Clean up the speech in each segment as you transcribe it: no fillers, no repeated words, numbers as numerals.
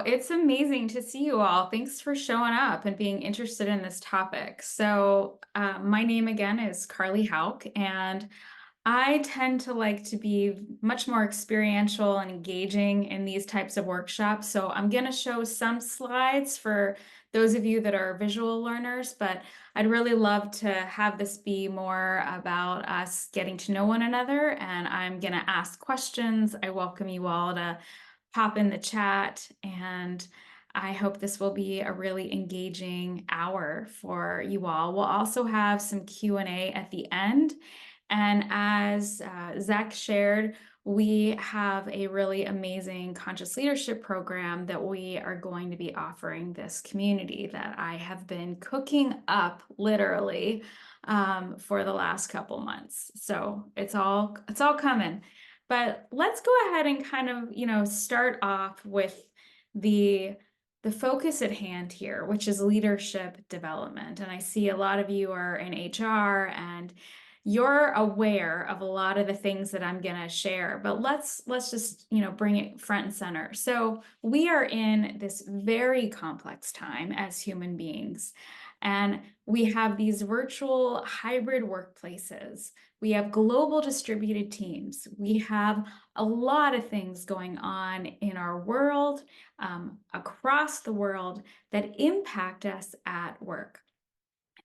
it's amazing to see you all. Thanks for showing up and being interested in this topic. My name again is Carly Hauk, and I tend to like to be much more experiential and engaging in these types of workshops. So I'm going to show some slides for those of you that are visual learners, but I'd really love to have this be more about us getting to know one another. And I'm going to ask questions. I welcome you all to pop in the chat, and I hope this will be a really engaging hour for you all. We'll also have some Q&A at the end. And as Zach shared, we have a really amazing conscious leadership program that we are going to be offering this community that I have been cooking up literally for the last couple months. So it's all coming. But let's go ahead and kind of, start off with the focus at hand here, which is leadership development. And I see a lot of you are in HR and you're aware of a lot of the things that I'm going to share, but let's just, bring it front and center. So we are in this very complex time as human beings, and we have these virtual hybrid workplaces. We have global distributed teams. We have a lot of things going on in our world, across the world, that impact us at work.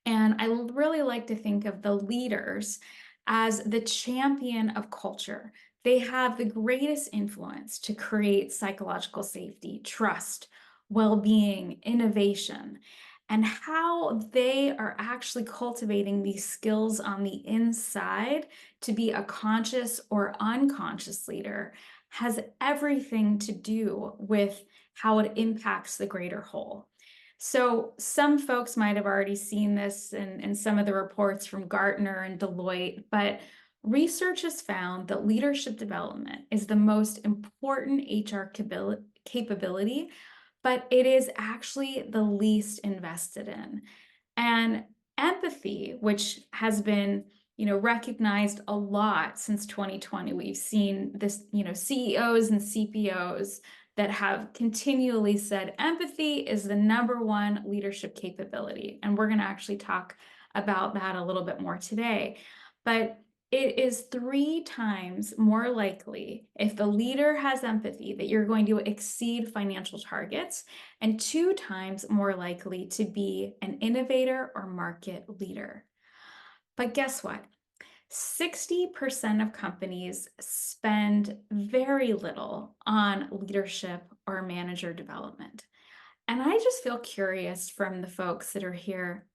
And I really like to think of the leaders as the champion of culture. They have the greatest influence to create psychological safety, trust, well-being, innovation, and how they are actually cultivating these skills on the inside to be a conscious or unconscious leader has everything to do with how it impacts the greater whole. So some folks might have already seen this in some of the reports from Gartner and Deloitte, but research has found that leadership development is the most important HR capability, but it is actually the least invested in. And empathy, which has been recognized a lot since 2020. We've seen this, CEOs and CPOs that have continually said empathy is the #1 leadership capability. And we're going to actually talk about that a little bit more today. But it is 3 times more likely, if the leader has empathy, that you're going to exceed financial targets, and 2 times more likely to be an innovator or market leader. But guess what? 60% of companies spend very little on leadership or manager development. And I just feel curious from the folks that are here,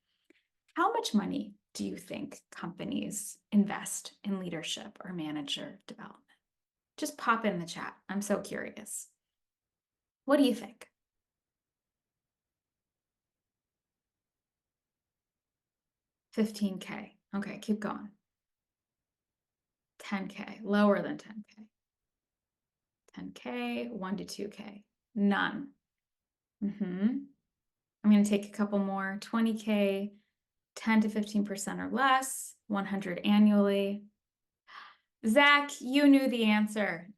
how much money do you think companies invest in leadership or manager development? Just pop it in the chat. I'm so curious. What do you think? $15K. Okay, keep going. $10K, lower than $10K. $10K, $1 to $2K, none. I'm going to take a couple more. $20K, 10 to 15% or less, 100 annually. Zach, you knew the answer.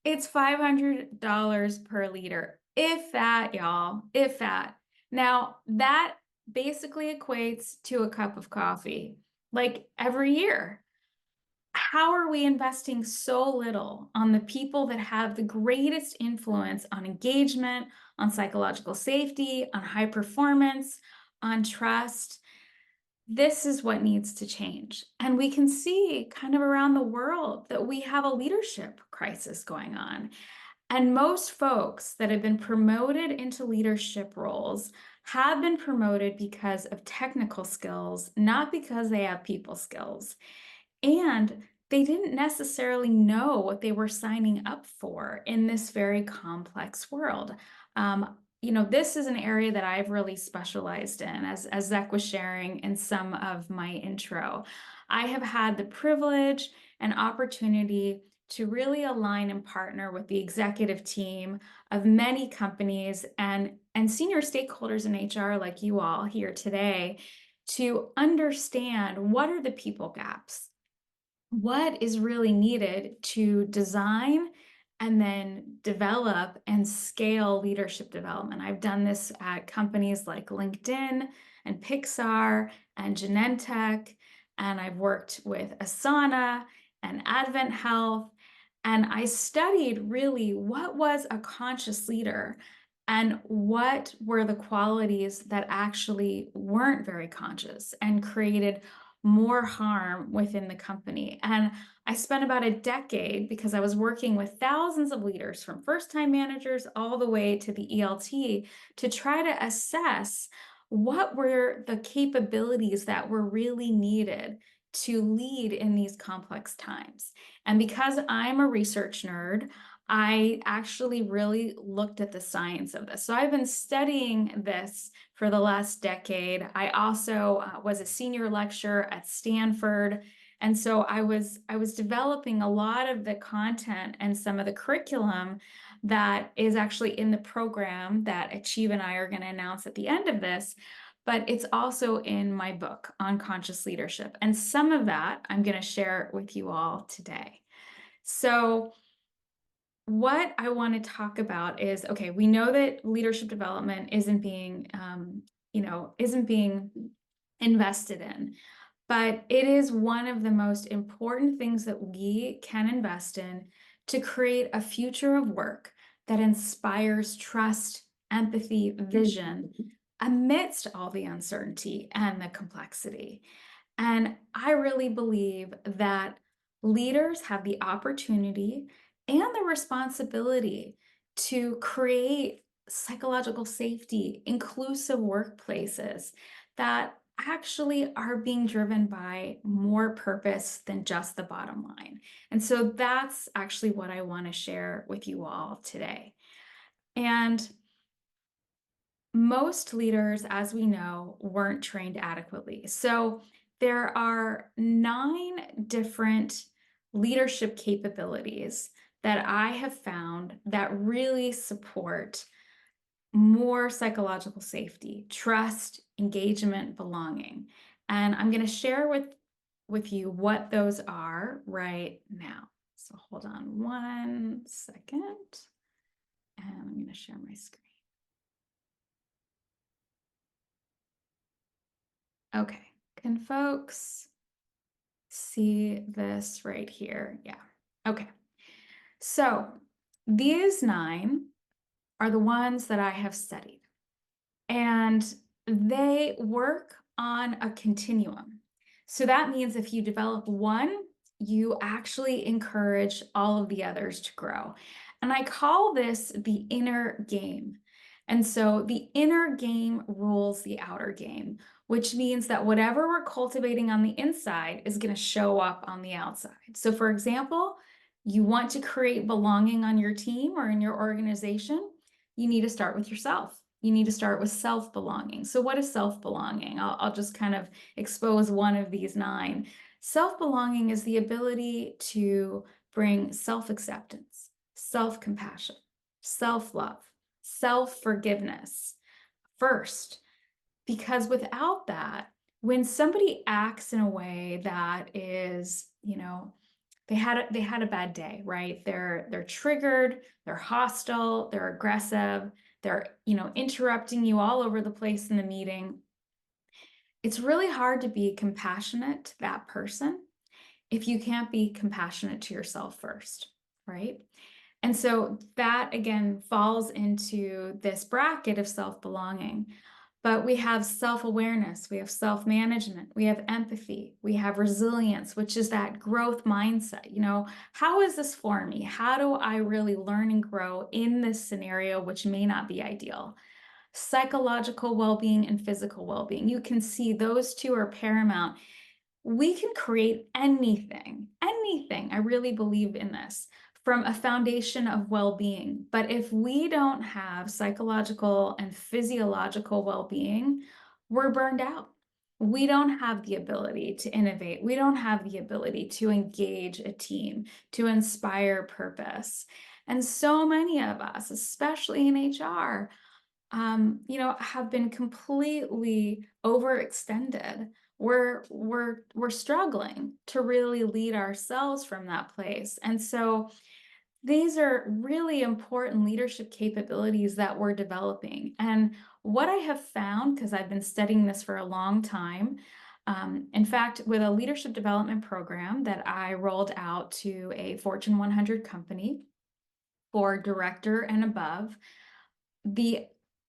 It's $500 per liter. If that, y'all, if that. Now, that basically equates to a cup of coffee, like every year. How are we investing so little on the people that have the greatest influence on engagement, on psychological safety, on high performance, on trust? This is what needs to change. And we can see kind of around the world that we have a leadership crisis going on. And most folks that have been promoted into leadership roles have been promoted because of technical skills, not because they have people skills. And they didn't necessarily know what they were signing up for in this very complex world. This is an area that I've really specialized in, as Zach was sharing in some of my intro. I have had the privilege and opportunity to really align and partner with the executive team of many companies and senior stakeholders in HR like you all here today to understand what are the people gaps, what is really needed to design and then develop and scale leadership development. I've done this at companies like LinkedIn and Pixar and Genentech, and I've worked with Asana and Advent Health. And I studied really what was a conscious leader and what were the qualities that actually weren't very conscious and created more harm within the company. And I spent about a decade because I was working with thousands of leaders from first-time managers all the way to the ELT to try to assess what were the capabilities that were really needed to lead in these complex times. And because I'm a research nerd, I actually really looked at the science of this. So I've been studying this for the last decade. I also was a senior lecturer at Stanford. And so I was developing a lot of the content and some of the curriculum that is actually in the program that Achieve and I are going to announce at the end of this, but it's also in my book on conscious leadership. And some of that I'm going to share with you all today. So what I want to talk about is, okay, we know that leadership development isn't being, isn't being invested in. But it is one of the most important things that we can invest in to create a future of work that inspires trust, empathy, vision amidst all the uncertainty and the complexity. And I really believe that leaders have the opportunity and the responsibility to create psychological safety, inclusive workplaces that actually are being driven by more purpose than just the bottom line. And so that's actually what I want to share with you all today. And most leaders, as we know, weren't trained adequately. So there are 9 different leadership capabilities that I have found that really support more psychological safety, trust, engagement, belonging. And I'm going to share with you what those are right now. So hold on one second, and I'm going to share my screen. Okay, can folks see this right here? Yeah, okay. So these 9 are the ones that I have studied, and they work on a continuum. So that means if you develop one, you actually encourage all of the others to grow. And I call this the inner game. And so the inner game rules the outer game, which means that whatever we're cultivating on the inside is going to show up on the outside. So, for example, you want to create belonging on your team or in your organization, you need to start with yourself. You need to start with self-belonging. So what is self-belonging? I'll just kind of expose one of these 9. Self-belonging is the ability to bring self-acceptance, self-compassion, self-love, self-forgiveness first. Because without that, when somebody acts in a way that is, they had a bad day, right? They're triggered, they're hostile, they're aggressive, they're, interrupting you all over the place in the meeting. It's really hard to be compassionate to that person if you can't be compassionate to yourself first, right? And so that again falls into this bracket of self-belonging. But we have self-awareness, we have self-management, we have empathy, we have resilience, which is that growth mindset. How is this for me? How do I really learn and grow in this scenario, which may not be ideal? Psychological well-being and physical well-being. You can see those 2 are paramount. We can create anything. I really believe in this from a foundation of well-being. But if we don't have psychological and physiological well-being, we're burned out. We don't have the ability to innovate. We don't have the ability to engage a team, to inspire purpose. And so many of us, especially in HR, have been completely overextended. We're struggling to really lead ourselves from that place. And so These are really important leadership capabilities that we're developing. And what I have found, because I've been studying this for a long time, in fact, with a leadership development program that I rolled out to a Fortune 100 company for director and above, the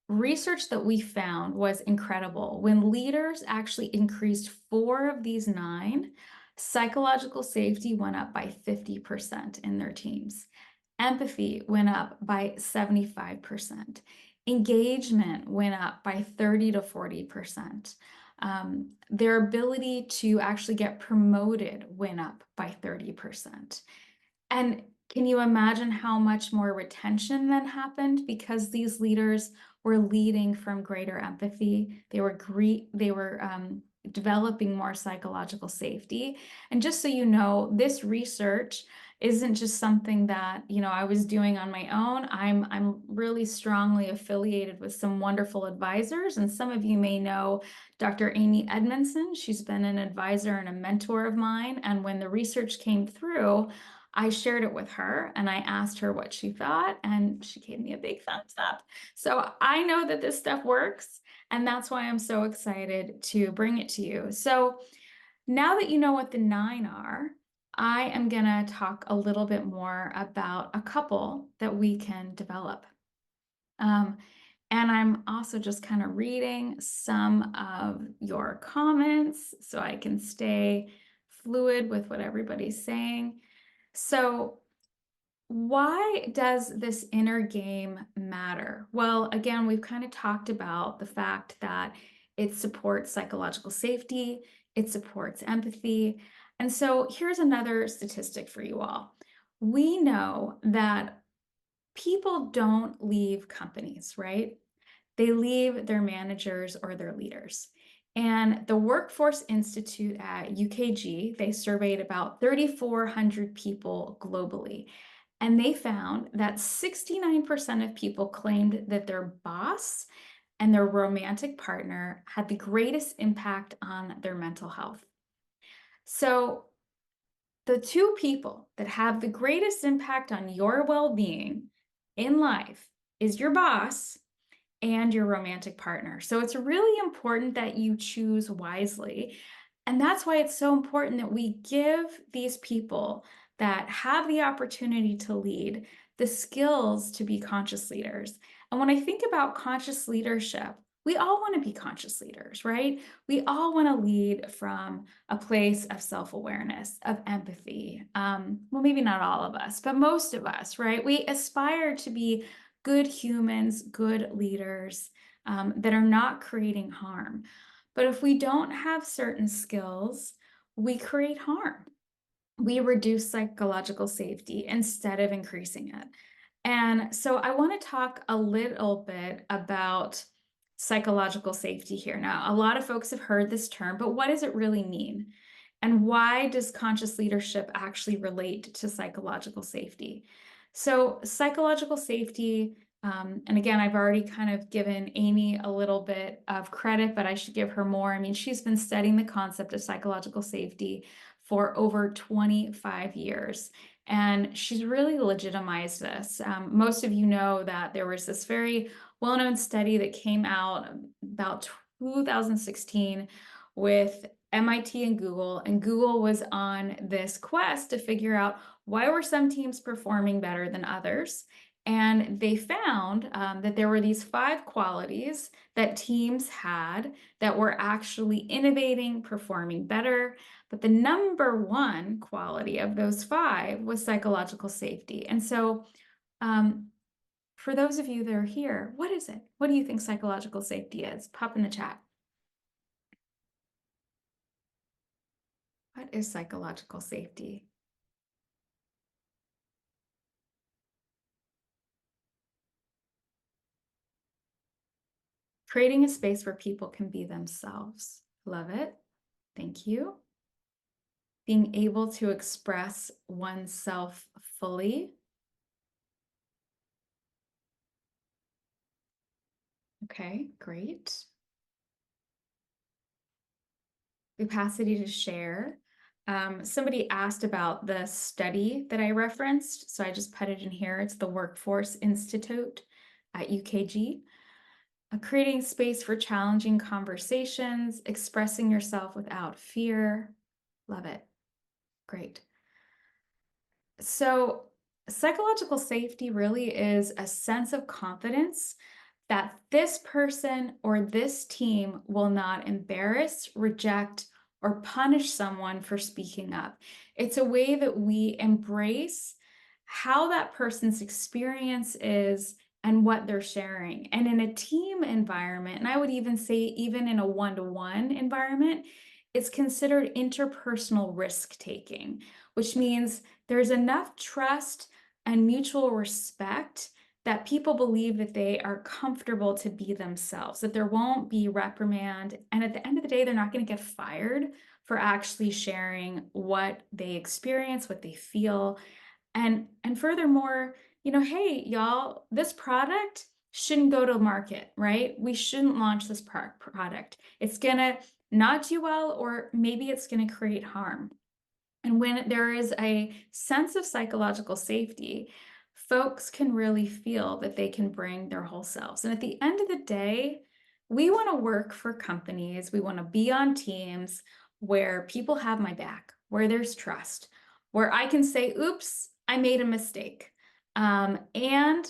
research that we found was incredible. When leaders actually increased four of these nine, psychological safety went up by 50% in their teams. Empathy went up by 75%. Engagement went up by 30 to 40%. Their ability to actually get promoted went up by 30%. And can you imagine how much more retention then happened because these leaders were leading from greater empathy? They were developing more psychological safety. And just so you know, this research isn't just something that, I was doing on my own. I'm really strongly affiliated with some wonderful advisors, and some of you may know Dr. Amy Edmondson. She's been an advisor and a mentor of mine, and when the research came through, I shared it with her and I asked her what she thought, and she gave me a big thumbs up. So I know that this stuff works, and that's why I'm so excited to bring it to you. So now that you know what the nine are, I am going to talk a little bit more about a couple that we can develop. Um, and I'm also just kind of reading some of your comments so I can stay fluid with what everybody's saying. So, why does this inner game matter? Well, again, we've kind of talked about the fact that it supports psychological safety, it supports empathy. And so, here's another statistic for you all. We know that people don't leave companies, right? They leave their managers or their leaders. And the Workforce Institute at UKG, they surveyed about 3,400 people globally. And they found that 69% of people claimed that their boss and their romantic partner had the greatest impact on their mental health. So, the two people that have the greatest impact on your well being in life is your boss and your romantic partner. So it's really important that you choose wisely. And that's why it's so important that we give these people that have the opportunity to lead the skills to be conscious leaders. And when I think about conscious leadership, we all want to be conscious leaders, right? We all want to lead from a place of self awareness, of empathy. Well, maybe not all of us, but most of us, right? We aspire to be good humans, good leaders that are not creating harm. But if we don't have certain skills, we create harm. We reduce psychological safety instead of increasing it. And so I want to talk a little bit about psychological safety here. Now, a lot of folks have heard this term, but what does it really mean? And why does conscious leadership actually relate to psychological safety? So, psychological safety, and again, I've already kind of given Amy a little bit of credit, but I should give her more. I mean, she's been studying the concept of psychological safety for over 25 years. And she's really legitimized this. Most of you know that there was this very well-known study that came out about 2016 with MIT and Google was on this quest to figure out why were some teams performing better than others. And they found that there were these five qualities that teams had that were actually innovating, performing better. But the number one quality of those five was psychological safety. And so, for those of you that are here, what is it? What do you think psychological safety is? Pop in the chat. What is psychological safety? Creating a space where people can be themselves. Love it. Thank you. Being able to express oneself fully. Okay, great. Capacity to share. Somebody asked about the study that I referenced, so I just put it in here. It's the Workforce Institute at UKG. Creating space for challenging conversations, expressing yourself without fear. Love it. Great. So, psychological safety really is a sense of confidence that this person or this team will not embarrass, reject, or punish someone for speaking up. It's a way that we embrace how that person's experience is and what they're sharing. And in a team environment, and I would even say, even in a one-to-one environment, it's considered interpersonal risk taking, which means there's enough trust and mutual respect that people believe that they are comfortable to be themselves, that there won't be reprimand. And at the end of the day, they're not going to get fired for actually sharing what they experience, what they feel. And furthermore, hey, y'all, this product shouldn't go to market, right? We shouldn't launch this product. It's going to not do well, or maybe it's going to create harm. And when there is a sense of psychological safety, folks can really feel that they can bring their whole selves. And at the end of the day, we want to work for companies, we want to be on teams where people have my back, where there's trust, where I can say, oops, I made a mistake. And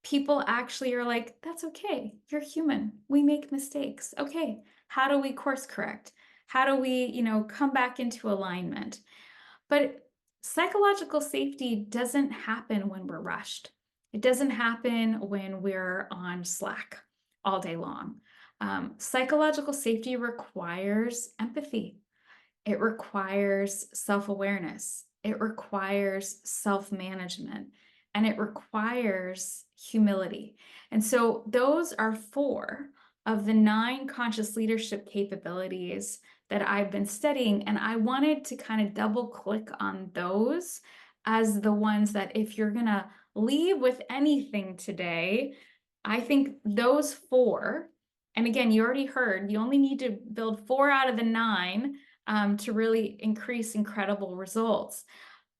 people actually are like, that's okay. You're human. We make mistakes. Okay. How do we course correct? How do we, come back into alignment? But psychological safety doesn't happen when we're rushed. It doesn't happen when we're on Slack all day long. Psychological safety requires empathy. It requires self-awareness. It requires self-management, and it requires humility. And so those are 4 of the 9 conscious leadership capabilities that I've been studying. And I wanted to kind of double click on those as the ones that, if you're going to leave with anything today, I think those 4, and again, you already heard, you only need to build 4 out of the 9 to really increase incredible results.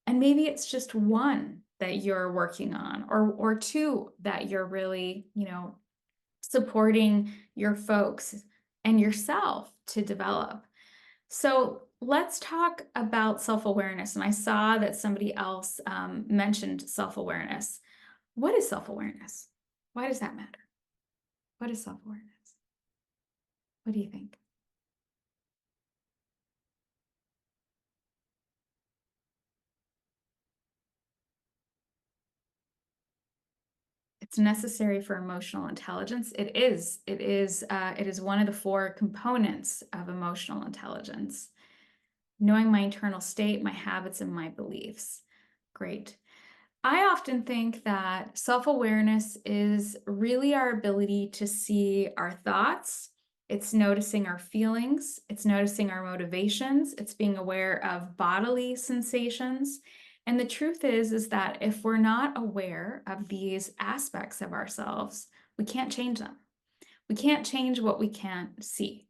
And maybe it's just 1 that you're working on, or 2 that you're really, supporting your folks and yourself to develop. So let's talk about self-awareness. And I saw that somebody else mentioned self-awareness. What is self-awareness? Why does that matter? What is self-awareness? What do you think? It's necessary for emotional intelligence. It is. It is. It is one of the 4 components of emotional intelligence. Knowing my internal state, my habits, and my beliefs. Great. I often think that self-awareness is really our ability to see our thoughts. It's noticing our feelings. It's noticing our motivations. It's being aware of bodily sensations. And the truth is that if we're not aware of these aspects of ourselves, we can't change them. We can't change what we can't see,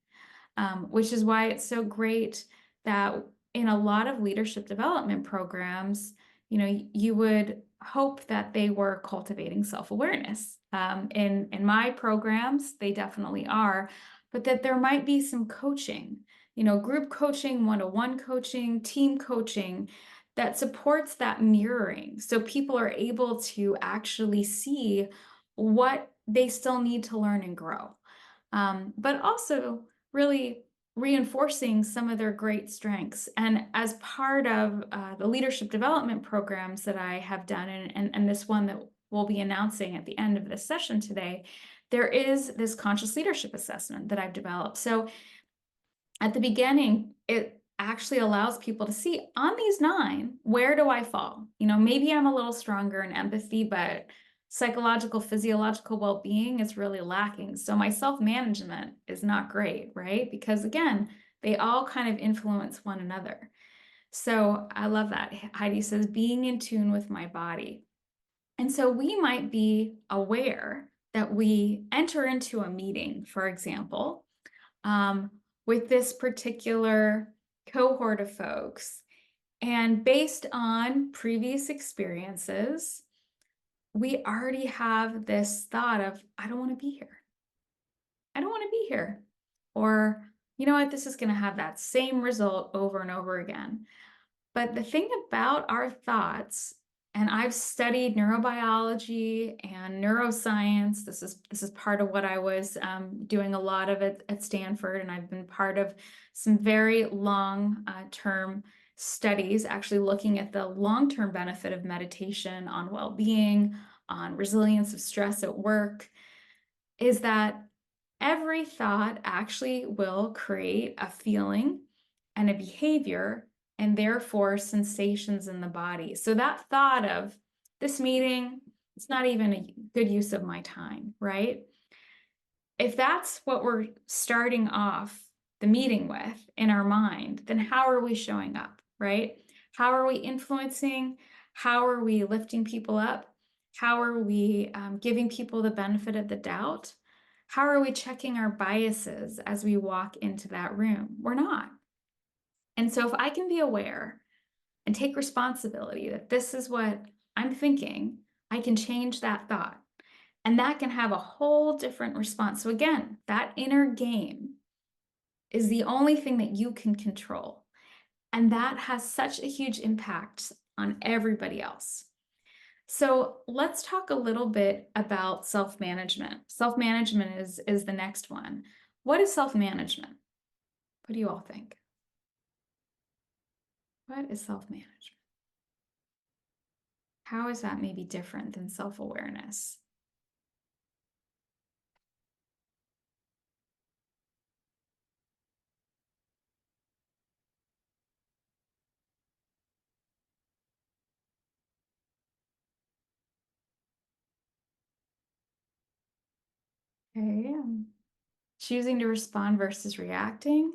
which is why it's so great that in a lot of leadership development programs, you would hope that they were cultivating self-awareness. In my programs, they definitely are, but that there might be some coaching, group coaching, one-to-one coaching, team coaching that supports that mirroring. So people are able to actually see what they still need to learn and grow. But also really reinforcing some of their great strengths. And as part of the leadership development programs that I have done, and this one that we'll be announcing at the end of this session today, there is this conscious leadership assessment that I've developed. So at the beginning, it actually allows people to see, on these 9, where do I fall? Maybe I'm a little stronger in empathy, but psychological, physiological well-being is really lacking. So my self-management is not great, right? Because again, they all kind of influence one another. So I love that. Heidi says, being in tune with my body. And so we might be aware that we enter into a meeting, for example, with this particular cohort of folks, And based on previous experiences, we already have this thought of, I don't want to be here. I don't want to be here. Or, you know what, this is going to have that same result over and over again. But the thing about our thoughts, and I've studied neurobiology and neuroscience. This is part of what I was doing a lot of at Stanford, and I've been part of some very long term studies, actually looking at the long-term benefit of meditation on well-being, on resilience of stress at work, is that every thought actually will create a feeling and a behavior and therefore sensations in the body. So that thought of this meeting, it's not even a good use of my time, right? If that's what we're starting off the meeting with in our mind, then how are we showing up, right? How are we influencing? How are we lifting people up? How are we giving people the benefit of the doubt? How are we checking our biases as we walk into that room? We're not. And so if I can be aware and take responsibility that this is what I'm thinking, I can change that thought. And that can have a whole different response. So again, that inner game is the only thing that you can control. And that has such a huge impact on everybody else. So let's talk a little bit about self-management. Self-management is the next one. What is self-management? What do you all think? What is self-management? How is that maybe different than self-awareness? Okay. Choosing to respond versus reacting,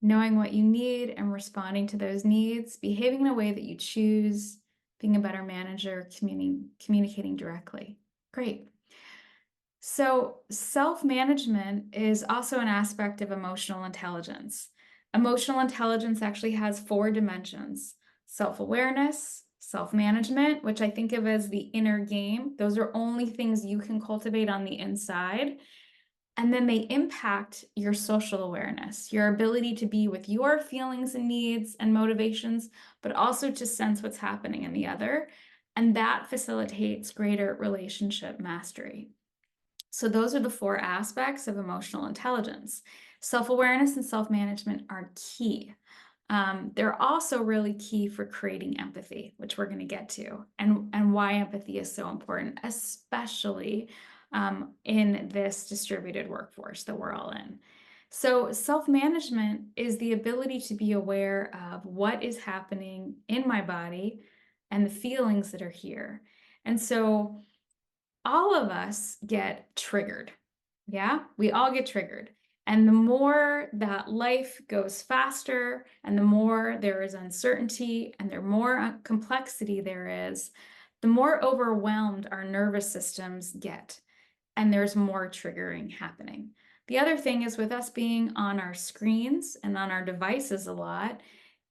knowing what you need and responding to those needs, behaving in a way that you choose, being a better manager, communicating directly. Great. So, self-management is also an aspect of emotional intelligence. Emotional intelligence actually has 4 dimensions: self-awareness, self-management, which I think of as the inner game. Those are only things you can cultivate on the inside. And then they impact your social awareness, your ability to be with your feelings and needs and motivations, but also to sense what's happening in the other. And that facilitates greater relationship mastery. So those are the 4 aspects of emotional intelligence. Self-awareness and self-management are key. They're also really key for creating empathy, which we're going to get to, and why empathy is so important, especially in this distributed workforce that we're all in. So self-management is the ability to be aware of what is happening in my body and the feelings that are here. And so all of us get triggered. Yeah, we all get triggered. And the more that life goes faster and the more there is uncertainty and the more complexity there is, the more overwhelmed our nervous systems get. And there's more triggering happening. The other thing is, with us being on our screens and on our devices a lot,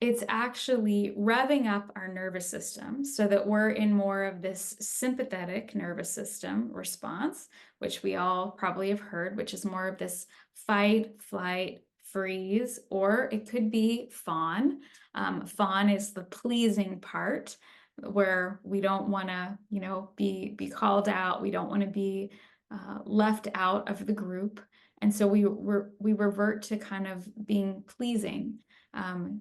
it's actually revving up our nervous system so that we're in more of this sympathetic nervous system response, which we all probably have heard, which is more of this fight, flight, freeze, or it could be fawn. Fawn is the pleasing part where we don't want to, be called out. We don't want to be left out of the group. And so we revert to kind of being pleasing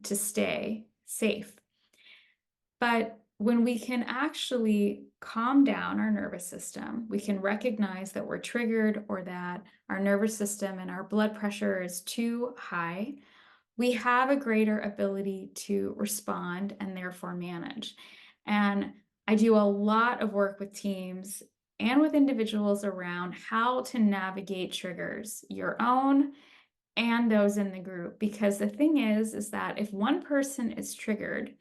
to stay safe. But when we can actually calm down our nervous system, we can recognize that we're triggered or that our nervous system and our blood pressure is too high, we have a greater ability to respond and therefore manage. And I do a lot of work with teams and with individuals around how to navigate triggers, your own and those in the group. Because the thing is that if one person is triggered,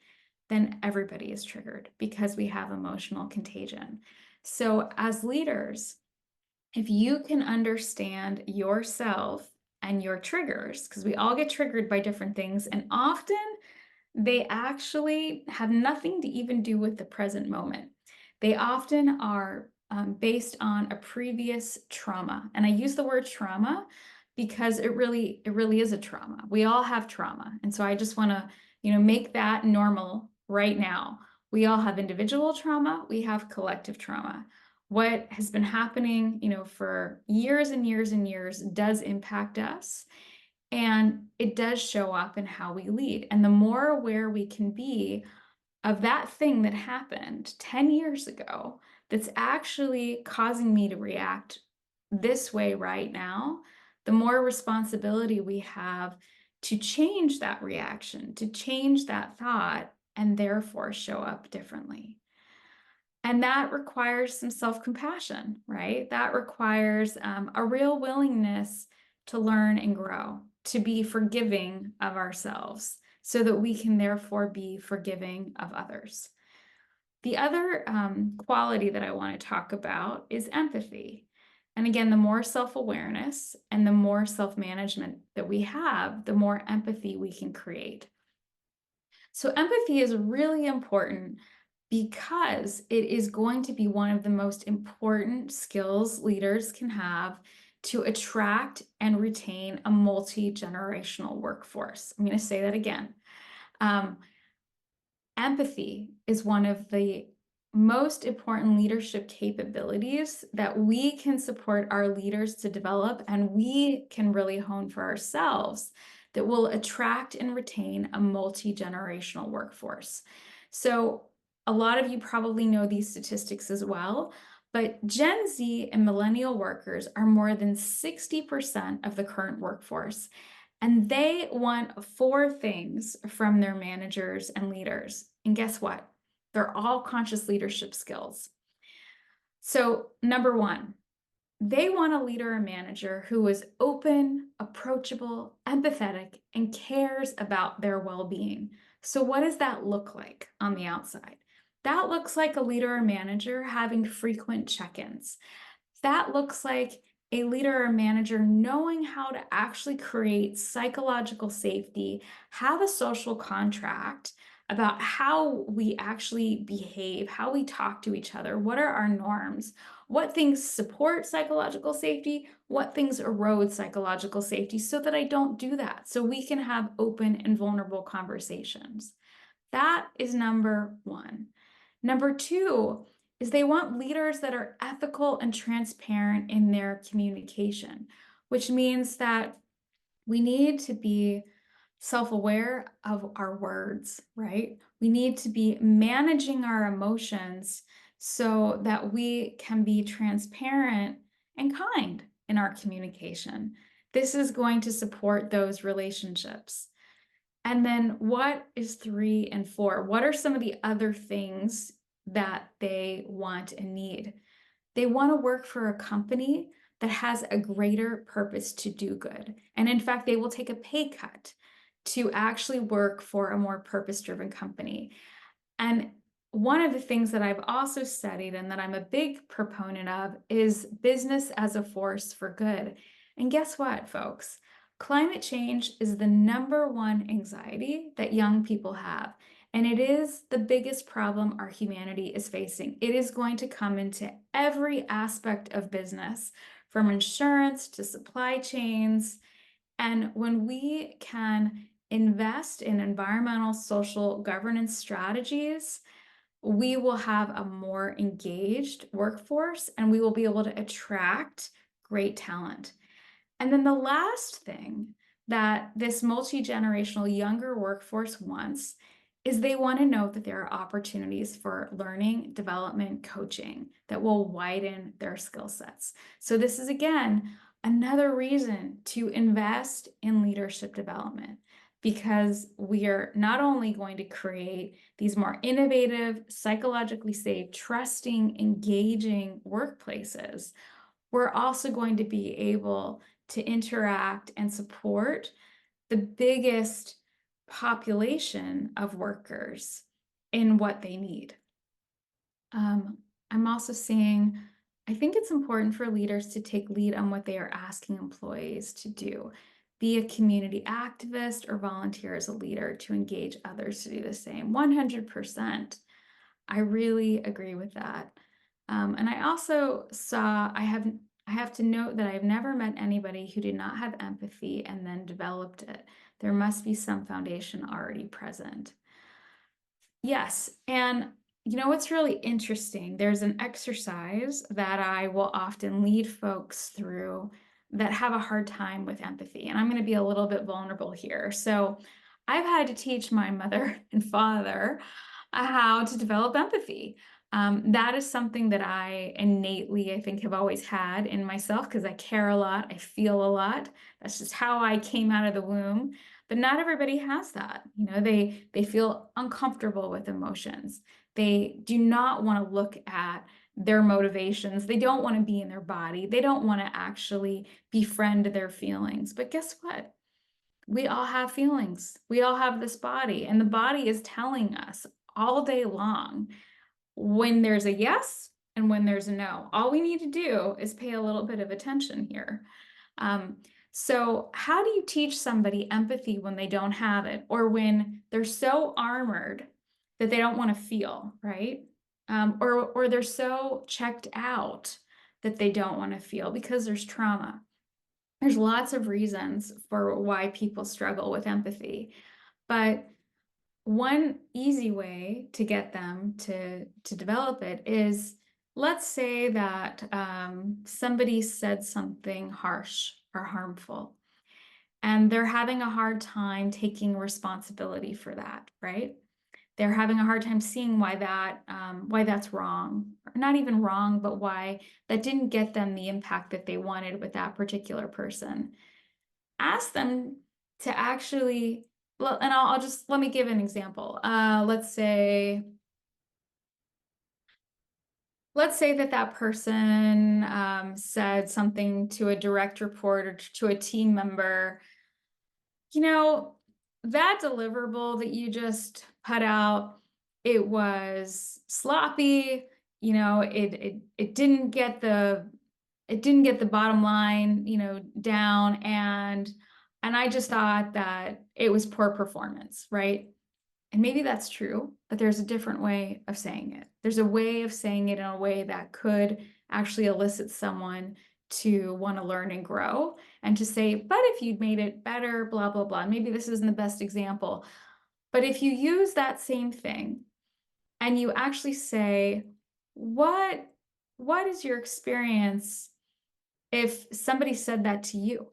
then everybody is triggered because we have emotional contagion. So as leaders, if you can understand yourself and your triggers, because we all get triggered by different things, and often They actually have nothing to even do with the present moment. They often are based on a previous trauma. And I use the word trauma because it really is a trauma. We all have trauma. And so I just want to, make that normal right now. We all have individual trauma, we have collective trauma. What has been happening, for years and years and years does impact us. And it does show up in how we lead. And the more aware we can be of that thing that happened 10 years ago that's actually causing me to react this way right now, the more responsibility we have to change that reaction, to change that thought, and therefore show up differently. And that requires some self-compassion, right? That requires a real willingness to learn and grow, to be forgiving of ourselves, so that we can therefore be forgiving of others. The other quality that I want to talk about is empathy. And again, the more self-awareness and the more self-management that we have, the more empathy we can create. So empathy is really important because it is going to be one of the most important skills leaders can have to attract and retain a multi-generational workforce. I'm going to say that again. Um, Empathy is one of the most important leadership capabilities that we can support our leaders to develop, and we can really hone for ourselves, that will attract and retain a multi-generational workforce. So a lot of you probably know these statistics as well, but Gen Z and millennial workers are more than 60% of the current workforce. And they want four things from their managers and leaders. And guess what? They're all conscious leadership skills. So, number one, they want a leader or manager who is open, approachable, empathetic, and cares about their well-being. So, what does that look like on the outside? That looks like a leader or manager having frequent check-ins. That looks like a leader or manager knowing how to actually create psychological safety, have a social contract about how we actually behave, how we talk to each other, what are our norms, what things support psychological safety, what things erode psychological safety, so that I don't do that, so we can have open and vulnerable conversations. That is number one. Number two is they want leaders that are ethical and transparent in their communication, which means that we need to be self-aware of our words, right? We need to be managing our emotions so that we can be transparent and kind in our communication. This is going to support those relationships. And then what is three and four? What are some of the other things that they want and need? They want to work for a company that has a greater purpose to do good. And in fact, they will take a pay cut to actually work for a more purpose-driven company. And one of the things that I've also studied and that I'm a big proponent of is business as a force for good. And guess what, folks? Climate change is the number one anxiety that young people have. And it is the biggest problem our humanity is facing. It is going to come into every aspect of business, from insurance to supply chains. And when we can invest in environmental, social governance strategies, we will have a more engaged workforce and we will be able to attract great talent. And then the last thing that this multi-generational younger workforce wants is they want to know that there are opportunities for learning, development, coaching that will widen their skill sets. So this is, again, another reason to invest in leadership development, because we are not only going to create these more innovative, psychologically safe, trusting, engaging workplaces, we're also going to be able to interact and support the biggest population of workers in what they need. I'm also seeing, I think it's important for leaders to take lead on what they are asking employees to do. be a community activist, or volunteer as a leader to engage others to do the same. 100%. I really agree with that. And I also saw, I have to note that I've never met anybody who did not have empathy and then developed it. There must be some foundation already present. Yes, and you know what's really interesting? There's an exercise that I will often lead folks through that have a hard time with empathy. And I'm going to be a little bit vulnerable here. So I've had to teach my mother and father how to develop empathy. That is something that I innately, I think, have always had in myself because I care a lot, I feel a lot. That's just how I came out of the womb. But not everybody has that. You know, they feel uncomfortable with emotions. They do not want to look at their motivations. They don't want to be in their body. They don't want to actually befriend their feelings. But guess what? We all have feelings. We all have this body, and the body is telling us all day long when there's a yes and when there's a no. All we need to do is pay a little bit of attention here. Um, so how do you teach somebody empathy when they don't have it, or when they're so armored that they don't want to feel, right? Or they're so checked out that they don't want to feel because there's trauma. There's lots of reasons for why people struggle with empathy, but one easy way to get them to develop it is, let's say that somebody said something harsh or harmful, and they're having a hard time taking responsibility for that, right? They're having a hard time seeing why that's wrong, or not even wrong, but why that didn't get them the impact that they wanted with that particular person. Ask them to actually, well, and I'll just, let me give an example. Let's say that that person said something to a direct report or to a team member. You know, that deliverable that you just put out, it was sloppy. You know, it didn't get the bottom line, you know, down, and I just thought that it was poor performance, right? And maybe that's true, but there's a different way of saying it. There's a way of saying it in a way that could actually elicit someone to want to learn and grow, and to say, but if you'd made it better, blah, blah, blah. Maybe this isn't the best example, but if you use that same thing and you actually say, what, what is your experience if somebody said that to you?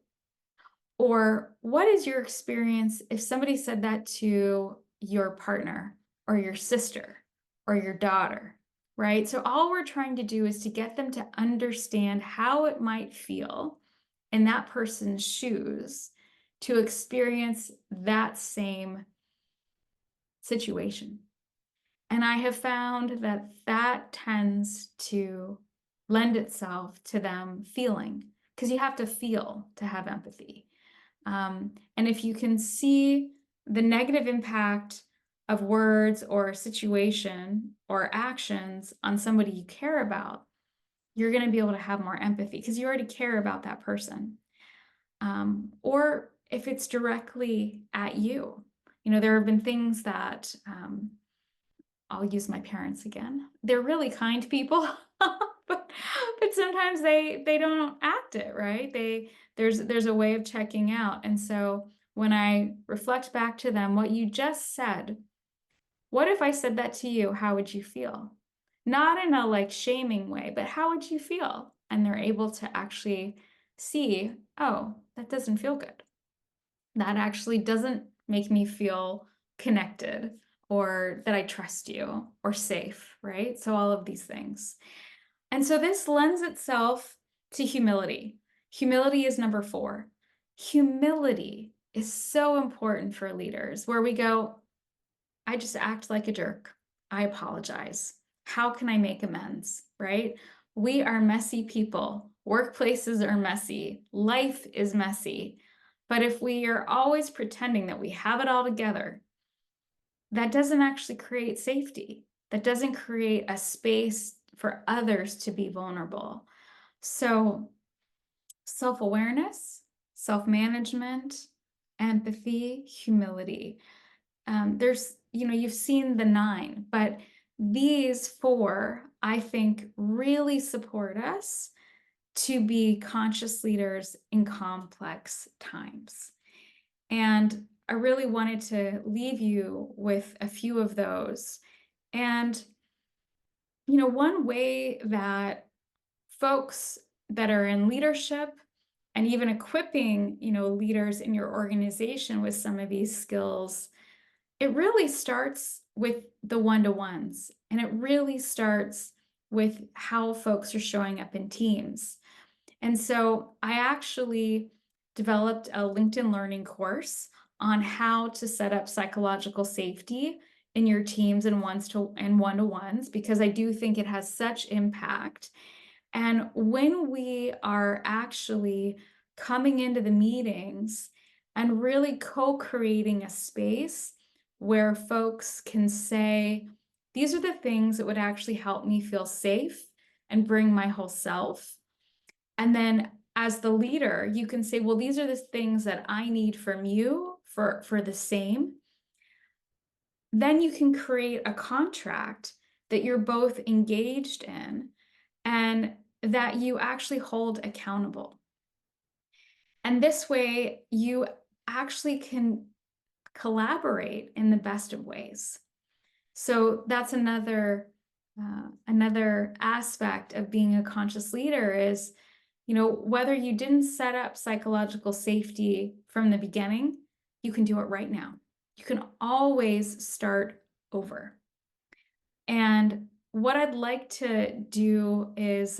Or what is your experience if somebody said that to your partner or your sister or your daughter, right? So all we're trying to do is to get them to understand how it might feel in that person's shoes to experience that same situation. And I have found that that tends to lend itself to them feeling, because you have to feel to have empathy. And if you can see the negative impact of words or a situation or actions on somebody you care about, you're going to be able to have more empathy because you already care about that person. Or if it's directly at you, you know, there have been things that I'll use my parents again. They're really kind people, but sometimes they don't act it right. There's a way of checking out. And so when I reflect back to them, what you just said, what if I said that to you? How would you feel? Not in a like shaming way, but how would you feel? And they're able to actually see, oh, that doesn't feel good. That actually doesn't make me feel connected, or that I trust you, or safe, right? So all of these things. And so this lends itself to humility. Humility is number 4. Humility is so important for leaders, where we go, I just act like a jerk. I apologize. How can I make amends, right? We are messy people. Workplaces are messy. Life is messy. But if we are always pretending that we have it all together, that doesn't actually create safety. That doesn't create a space for others to be vulnerable. So self-awareness, self-management, empathy, humility. You've seen the 9, but these 4, I think, really support us to be conscious leaders in complex times. And I really wanted to leave you with a few of those. And, one way that folks that are in leadership and even equipping, leaders in your organization with some of these skills, it really starts with the one-to-ones, and it really starts with how folks are showing up in teams. And so I actually developed a LinkedIn Learning course on how to set up psychological safety in your teams and one-to-ones, because I do think it has such impact. And when we are actually coming into the meetings and really co-creating a space where folks can say, these are the things that would actually help me feel safe and bring my whole self. And then as the leader, you can say, well, these are the things that I need from you for the same. Then you can create a contract that you're both engaged in and that you actually hold accountable. And this way, you actually can collaborate in the best of ways. So that's another aspect of being a conscious leader is, whether you didn't set up psychological safety from the beginning, you can do it right now. You can always start over. And what I'd like to do is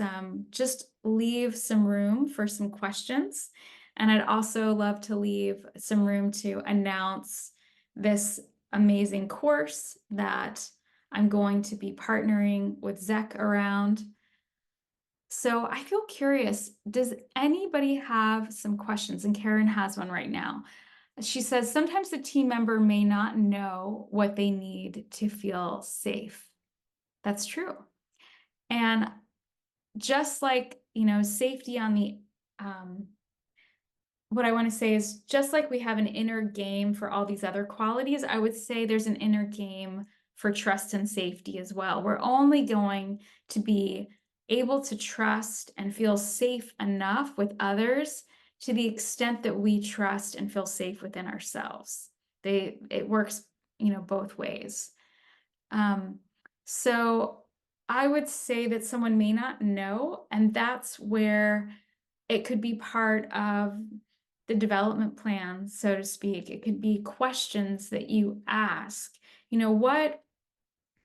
just leave some room for some questions. And I'd also love to leave some room to announce this amazing course that I'm going to be partnering with Zek around. So I feel curious, does anybody have some questions? And Karen has one right now. She says, sometimes the team member may not know what they need to feel safe. That's true. And just like, safety on the, what I want to say is just like we have an inner game for all these other qualities, I would say there's an inner game for trust and safety as well. We're only going to be able to trust and feel safe enough with others to the extent that we trust and feel safe within ourselves. It works, both ways. So I would say that someone may not know, and that's where it could be part of the development plan, so to speak. It could be questions that you ask. What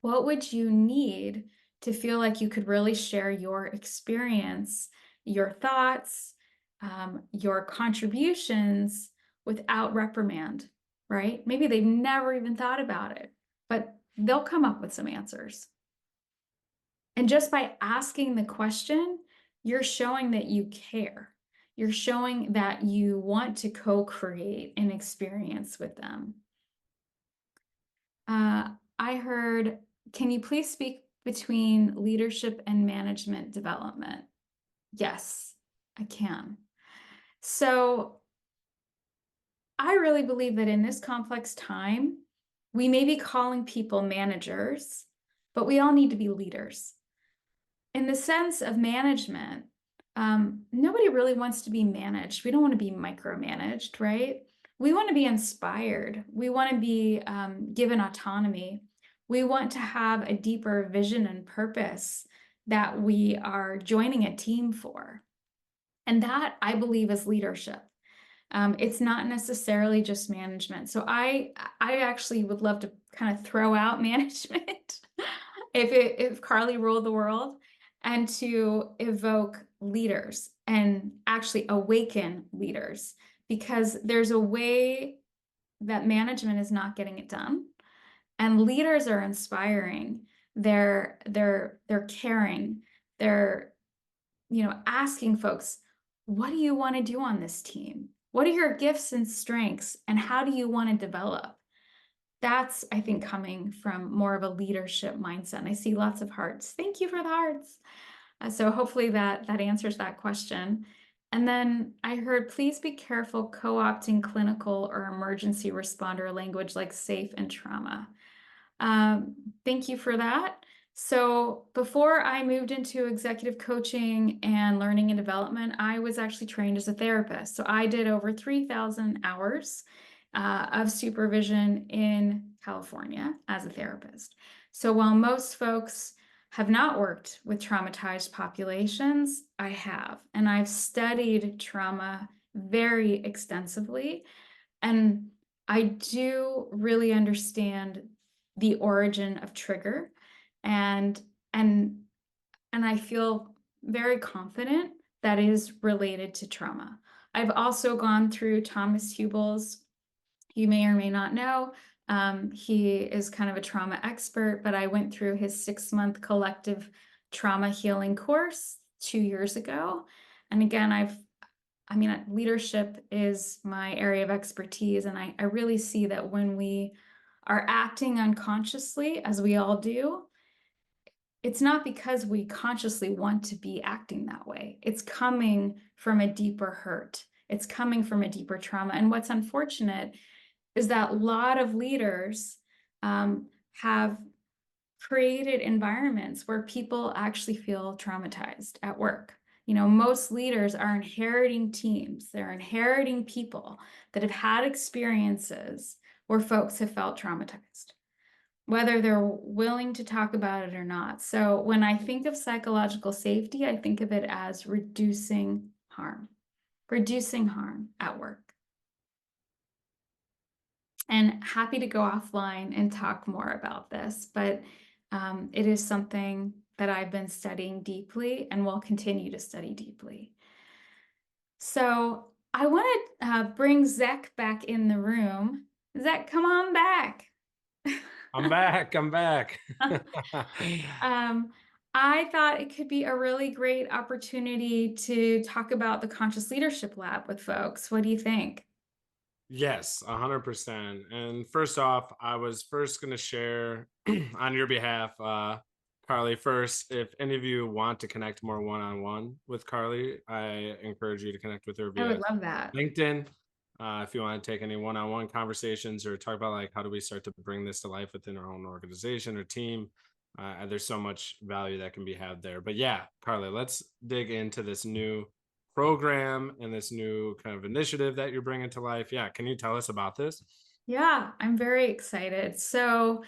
would you need to feel like you could really share your experience, your thoughts, your contributions without reprimand, right? Maybe they've never even thought about it, but they'll come up with some answers. And just by asking the question, you're showing that you care. You're showing that you want to co-create an experience with them. I heard, can you please speak between leadership and management development? Yes, I can. So I really believe that in this complex time, we may be calling people managers, but we all need to be leaders. In the sense of management, nobody really wants to be managed. We don't want to be micromanaged, right? We want to be inspired. We want to be given autonomy. We want to have a deeper vision and purpose that we are joining a team for. And that, I believe, is leadership. It's not necessarily just management. So I actually would love to kind of throw out management if Carly ruled the world, and to evoke leaders and actually awaken leaders, because there's a way that management is not getting it done, and leaders are inspiring. They're caring. They're asking folks, what do you want to do on this team? What are your gifts and strengths, and how do you want to develop? That's, I think, coming from more of a leadership mindset. And I see lots of hearts. Thank you for the hearts. So hopefully that answers that question. And then I heard, please be careful co-opting clinical or emergency responder language like safe and trauma. Thank you for that. So before I moved into executive coaching and learning and development, I was actually trained as a therapist. So I did over 3,000 hours of supervision in California as a therapist. So while most folks have not worked with traumatized populations, I have, and I've studied trauma very extensively. And I do really understand the origin of trigger and and and I feel very confident that is related to trauma. I've also gone through Thomas Hubel's, you may or may not know, he is kind of a trauma expert, but I went through his 6-month collective trauma healing course 2 years ago. And again, I mean, leadership is my area of expertise, and I really see that when we are acting unconsciously, as we all do, it's not because we consciously want to be acting that way. It's coming from a deeper hurt. It's coming from a deeper trauma. And what's unfortunate is that a lot of leaders have created environments where people actually feel traumatized at work. You know, most leaders are inheriting teams, they're inheriting people that have had experiences where folks have felt traumatized, whether they're willing to talk about it or not. So when I think of psychological safety, I think of it as reducing harm at work. And happy to go offline and talk more about this, but it is something that I've been studying deeply and will continue to study deeply. So I want to bring Zach back in the room. Zach, come on back. I'm back. I'm back. um, I thought it could be a really great opportunity to talk about the Conscious Leadership Lab with folks. What do you think? Yes, 100%. And first off, I was first going to share on your behalf, Carly. First, if any of you want to connect more one-on-one with Carly, I encourage you to connect with her I would via love that. LinkedIn. If you want to take any one-on-one conversations or talk about like how do we start to bring this to life within our own organization or team, there's so much value that can be had there. But yeah, Carly, let's dig into this new program and this new kind of initiative that you're bringing to life. Yeah, can you tell us about this? Yeah, I'm very excited. So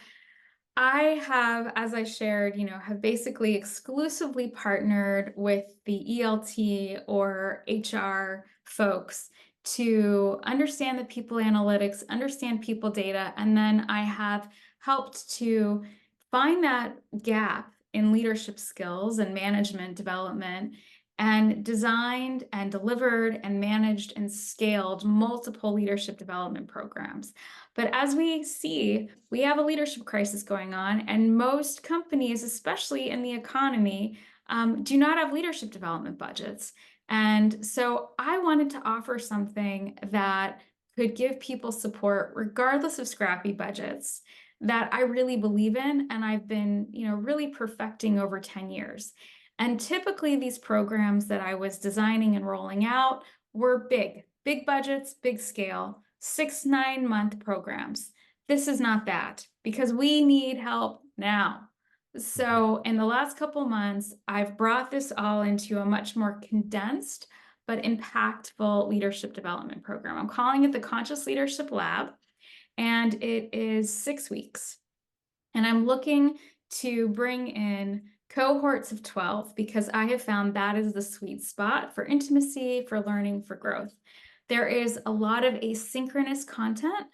I have, as I shared, have basically exclusively partnered with the ELT or HR folks to understand the people analytics, understand people data, and then I have helped to find that gap in leadership skills and management development and designed and delivered and managed and scaled multiple leadership development programs. But as we see, we have a leadership crisis going on, and most companies, especially in the economy, do not have leadership development budgets. And so I wanted to offer something that could give people support, regardless of scrappy budgets, that I really believe in, and I've been, really perfecting over 10 years. And typically, these programs that I was designing and rolling out were big budgets, big scale, 6, 9 month programs. This is not that because we need help now. Mhm. So, in the last couple months, I've brought this all into a much more condensed but impactful leadership development program. I'm calling it the Conscious Leadership Lab, and it is 6 weeks. And I'm looking to bring in cohorts of 12 because I have found that is the sweet spot for intimacy, for learning, for growth. There is a lot of asynchronous content,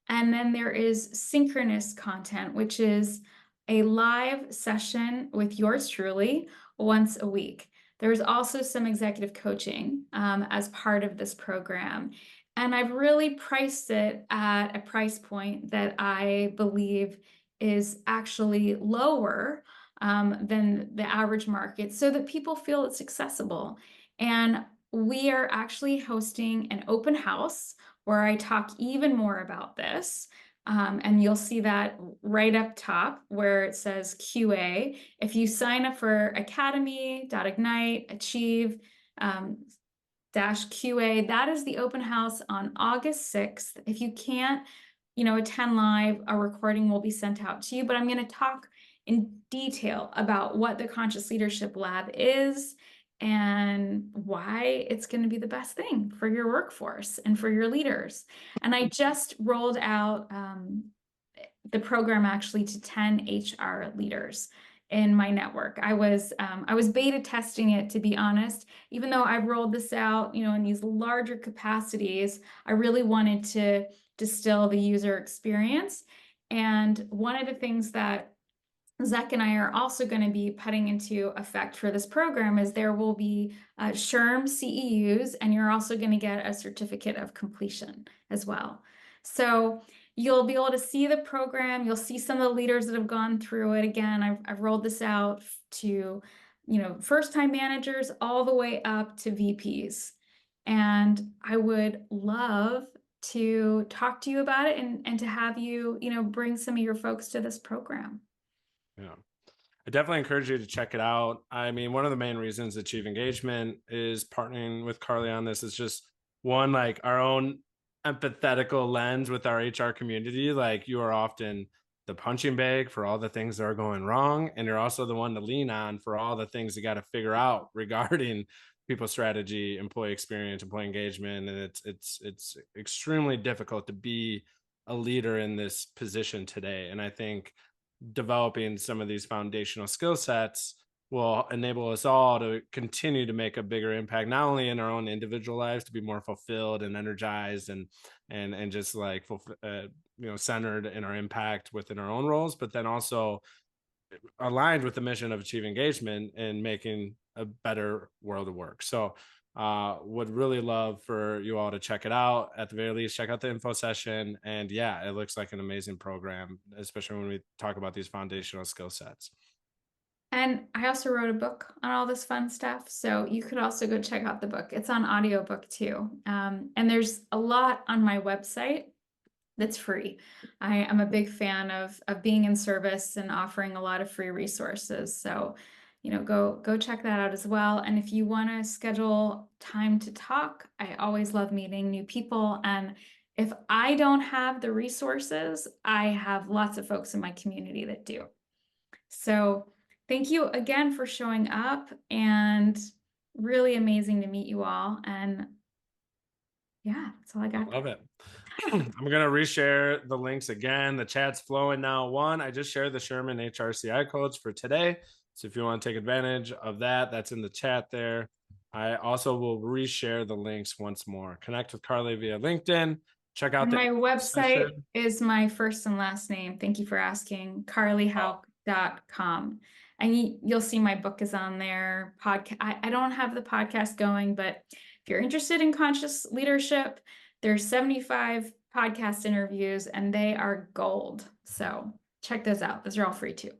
and then there is synchronous content, which is a live session with yours truly once a week. There's also some executive coaching as part of this program. And I've really priced it at a price point that I believe is actually lower than the average market so that people feel it's accessible. And we are actually hosting an open house where I talk even more about this. And you'll see that right up top where it says QA. If you sign up for Academy.ignite, Achieve, QA. That is the open house on August 6th. If you can't, attend live, a recording will be sent out to you, but I'm going to talk in detail about what the Conscious Leadership Lab is and why it's going to be the best thing for your workforce and for your leaders. And I just rolled out the program actually to 10 HR leaders in my network. I was beta testing it, to be honest. Even though I've rolled this out, in these larger capacities, I really wanted to distill the user experience. And one of the things that Zach and I are also going to be putting into effect for this program is there will be SHRM CEUs, and you're also going to get a certificate of completion as well. So you'll be able to see the program. You'll see some of the leaders that have gone through it. Again, I've rolled this out to, first-time managers all the way up to VPs. And I would love to talk to you about it and to have you, bring some of your folks to this program. Yeah. I definitely encourage you to check it out. I mean, one of the main reasons Achieve Engagement is partnering with Carly on this is just one, like our own empathetical lens with our HR community. Like, you are often the punching bag for all the things that are going wrong. And you're also the one to lean on for all the things you got to figure out regarding people strategy, employee experience, employee engagement. And it's extremely difficult to be a leader in this position today. And I think developing some of these foundational skill sets will enable us all to continue to make a bigger impact, not only in our own individual lives to be more fulfilled and energized and just like centered in our impact within our own roles, but then also aligned with the mission of Achieve Engagement and making a better world of work. So would really love for you all to check it out. At the very least, check out the info session. And yeah, it looks like an amazing program, especially when we talk about these foundational skill sets. And I also wrote a book on all this fun stuff. So you could also go check out the book. It's on audiobook too. And there's a lot on my website that's free. I am a big fan of being in service and offering a lot of free resources. So, go check that out as well. And if you want to schedule time to talk, I always love meeting new people. And if I don't have the resources, I have lots of folks in my community that do. So thank you again for showing up, and really amazing to meet you all. And yeah, that's all I I got. love it. I'm going to reshare the links again. The chat's flowing now. One, I just shared the Sherman HRCI codes for today. So if you want to take advantage of that, that's in the chat there. I also will reshare the links once more. Connect with Carly via LinkedIn. Check out And the my website session. is my first and last name. Thank you for asking. Oh, carlyhauk.com. And you'll see my book is on there. Podcast. I don't have the podcast going, but if you're interested in conscious leadership, there's 75 podcast interviews and they are gold. So check those out. Those are all free too.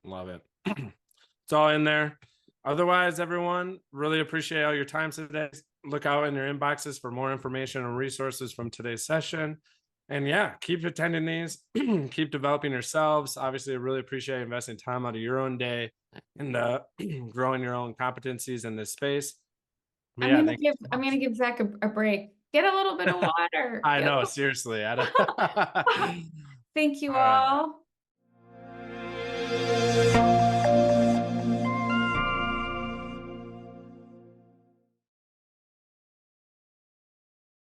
love it. It's all in there. Otherwise, everyone, really appreciate all your time today. Look out in your inboxes for more information and resources from today's session. And yeah, keep attending these, keep developing yourselves. Obviously, I really appreciate investing time out of your own day and growing your own competencies in this space. But I'm yeah, gonna thank give you so I'm much. gonna give Zach a break. Get a little bit of water. I Get a know, little... seriously. Thank you All right. all.